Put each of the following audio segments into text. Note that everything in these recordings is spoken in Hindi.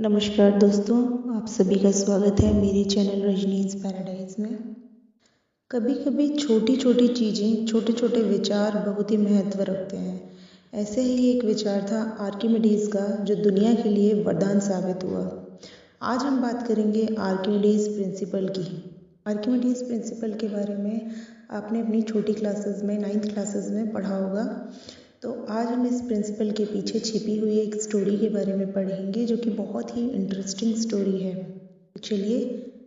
नमस्कार दोस्तों, आप सभी का स्वागत है मेरे चैनल रजनीज पैराडाइज में। कभी कभी छोटी छोटी चीज़ें, छोटे छोटे विचार बहुत ही महत्व रखते हैं। ऐसे ही एक विचार था आर्किमिडीज़ का, जो दुनिया के लिए वरदान साबित हुआ। आज हम बात करेंगे आर्किमिडीज़ प्रिंसिपल की। आर्किमिडीज़ प्रिंसिपल के बारे में आपने अपनी छोटी क्लासेस में, 9th क्लासेस में पढ़ा होगा। तो आज हम इस प्रिंसिपल के पीछे छिपी हुई एक स्टोरी के बारे में पढ़ेंगे, जो कि बहुत ही इंटरेस्टिंग स्टोरी है। तो चलिए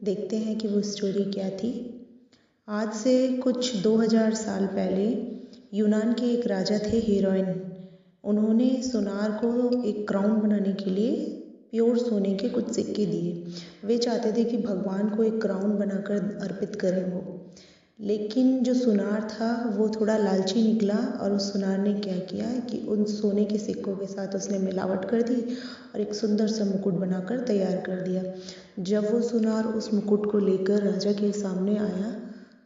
देखते हैं कि वो स्टोरी क्या थी। आज से कुछ 2000 साल पहले यूनान के एक राजा थे, हेरोइन। उन्होंने सोनार को एक क्राउन बनाने के लिए प्योर सोने के कुछ सिक्के दिए। वे चाहते थे कि भगवान को एक क्राउन बनाकर अर्पित करें वो। लेकिन जो सुनार था वो थोड़ा लालची निकला, और उस सुनार ने क्या किया कि उन सोने के सिक्कों के साथ उसने मिलावट कर दी और एक सुंदर सा मुकुट बनाकर तैयार कर दिया। जब वो सुनार उस मुकुट को लेकर राजा के सामने आया,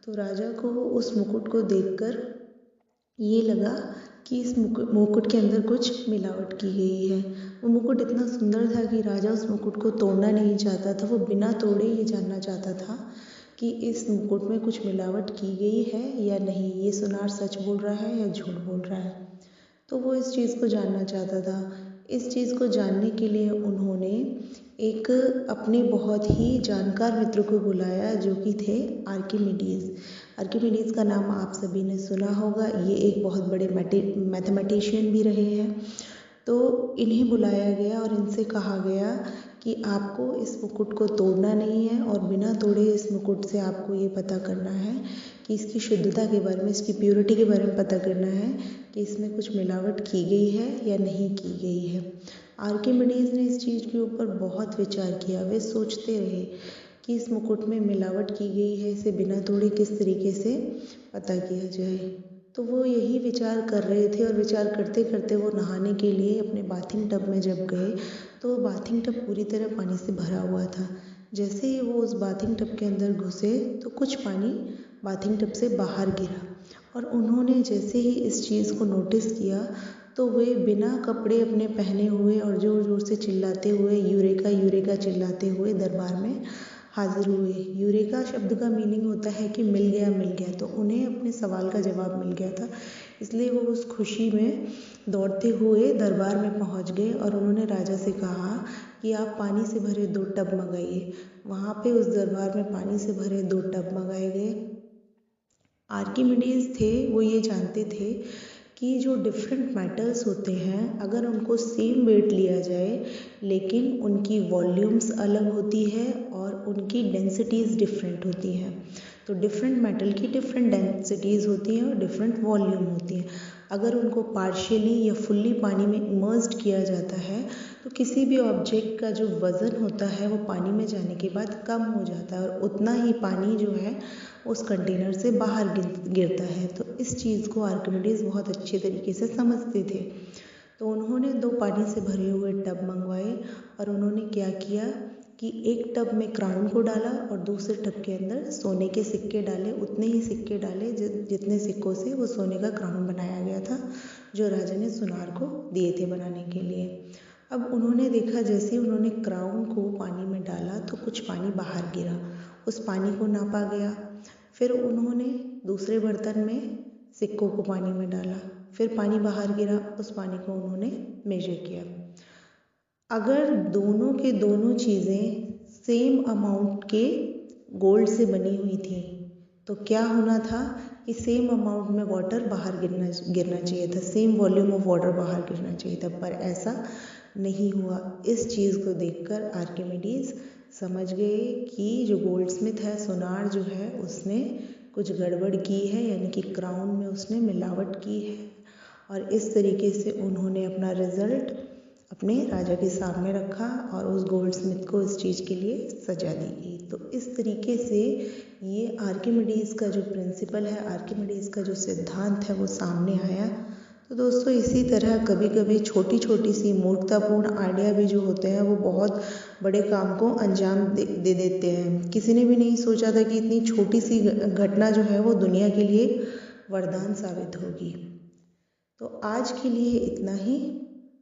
तो राजा को उस मुकुट को देखकर ये लगा कि इस मुकुट के अंदर कुछ मिलावट की गई है। वो मुकुट इतना सुंदर था कि राजा उस मुकुट को तोड़ना नहीं चाहता था। वो बिना तोड़े ये जानना चाहता था कि इस मुकुट में कुछ मिलावट की गई है या नहीं, ये सुनार सच बोल रहा है या झूठ बोल रहा है। तो वो इस चीज़ को जानना चाहता था। इस चीज़ को जानने के लिए उन्होंने एक अपने बहुत ही जानकार मित्र को बुलाया, जो कि थे आर्किमिडीज़। आर्किमिडीज़ का नाम आप सभी ने सुना होगा। ये एक बहुत बड़े मैथमेटिशियन भी रहे हैं। तो इन्हें बुलाया गया और इनसे कहा गया कि आपको इस मुकुट को तोड़ना नहीं है, और बिना तोड़े इस मुकुट से आपको ये पता करना है कि इसकी शुद्धता के बारे में, इसकी प्योरिटी के बारे में पता करना है कि इसमें कुछ मिलावट की गई है या नहीं की गई है। आर्किमिडीज़ ने इस चीज़ के ऊपर बहुत विचार किया। वे सोचते रहे कि इस मुकुट में मिलावट की गई है, इसे बिना तोड़े किस तरीके से पता किया जाए। तो वो यही विचार कर रहे थे, और विचार करते करते वो नहाने के लिए अपने बाथिंग टब में जब गए, तो बाथिंग टब पूरी तरह पानी से भरा हुआ था। जैसे ही वो उस बाथिंग टब के अंदर घुसे, तो कुछ पानी बाथिंग टब से बाहर गिरा, और उन्होंने जैसे ही इस चीज़ को नोटिस किया, तो वे बिना कपड़े अपने पहने हुए और ज़ोर ज़ोर से चिल्लाते हुए, यूरेका यूरेका चिल्लाते हुए दरबार में हाजिर हुए। यूरेका शब्द का मीनिंग होता है कि मिल गया मिल गया। तो उन्हें अपने सवाल का जवाब मिल गया था, इसलिए वो उस खुशी में दौड़ते हुए दरबार में पहुंच गए, और उन्होंने राजा से कहा कि आप पानी से भरे 2 टब मंगाइए। वहाँ पे उस दरबार में पानी से भरे 2 टब मंगाए गए। आर्किमिडीज़ थे, वो ये जानते थे कि जो डिफरेंट मेटल्स होते हैं, अगर उनको सेम वेट लिया जाए, लेकिन उनकी वॉल्यूम्स अलग होती है और उनकी डेंसिटीज़ डिफरेंट होती हैं। तो डिफरेंट मेटल की डिफरेंट डेंसिटीज़ होती हैं और डिफरेंट वॉल्यूम होती हैं। अगर उनको पार्शियली या फुल्ली पानी में इमर्स्ड किया जाता है, तो किसी भी ऑब्जेक्ट का जो वज़न होता है वो पानी में जाने के बाद कम हो जाता है, और उतना ही पानी जो है उस कंटेनर से बाहर गिरता है। तो इस चीज़ को आर्किमिडीज़ बहुत अच्छे तरीके से समझते थे। तो उन्होंने 2 पानी से भरे हुए टब मंगवाए, और उन्होंने क्या किया कि एक टब में क्राउन को डाला और दूसरे टब के अंदर सोने के सिक्के डाले। उतने ही सिक्के डाले जितने सिक्कों से वो सोने का क्राउन बनाया गया था, जो राजा ने सुनार को दिए थे बनाने के लिए। अब उन्होंने देखा, जैसे ही उन्होंने क्राउन को पानी में डाला, तो कुछ पानी बाहर गिरा। उस पानी को नापा गया। फिर उन्होंने दूसरे बर्तन में सिक्कों को पानी में डाला, फिर पानी बाहर गिरा, उस पानी को उन्होंने मेजर किया। अगर दोनों के दोनों चीज़ें सेम अमाउंट के गोल्ड से बनी हुई थी, तो क्या होना था कि सेम अमाउंट में वाटर बाहर गिरना चाहिए था, सेम वॉल्यूम ऑफ वाटर बाहर गिरना चाहिए था, पर ऐसा नहीं हुआ। इस चीज़ को देखकर आर्किमिडीज़ समझ गए कि जो गोल्डस्मिथ है, सोनार जो है, उसने कुछ गड़बड़ की है, यानी कि क्राउन में उसने मिलावट की है। और इस तरीके से उन्होंने अपना रिजल्ट अपने राजा के सामने रखा, और उस गोल्डस्मिथ को इस चीज़ के लिए सजा दी गई। तो इस तरीके से ये आर्किमिडीज़ का जो प्रिंसिपल है, आर्किमिडीज़ का जो सिद्धांत है, वो सामने आया। तो दोस्तों, इसी तरह कभी कभी छोटी छोटी सी मूर्खतापूर्ण आइडिया भी जो होते हैं, वो बहुत बड़े काम को अंजाम दे देते हैं। किसी ने भी नहीं सोचा था कि इतनी छोटी सी घटना जो है वो दुनिया के लिए वरदान साबित होगी। तो आज के लिए इतना ही।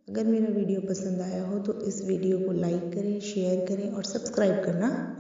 अगर मेरा वीडियो पसंद आया हो तो इस वीडियो को लाइक करें, करें, शेयर करें और सब्सक्राइब करना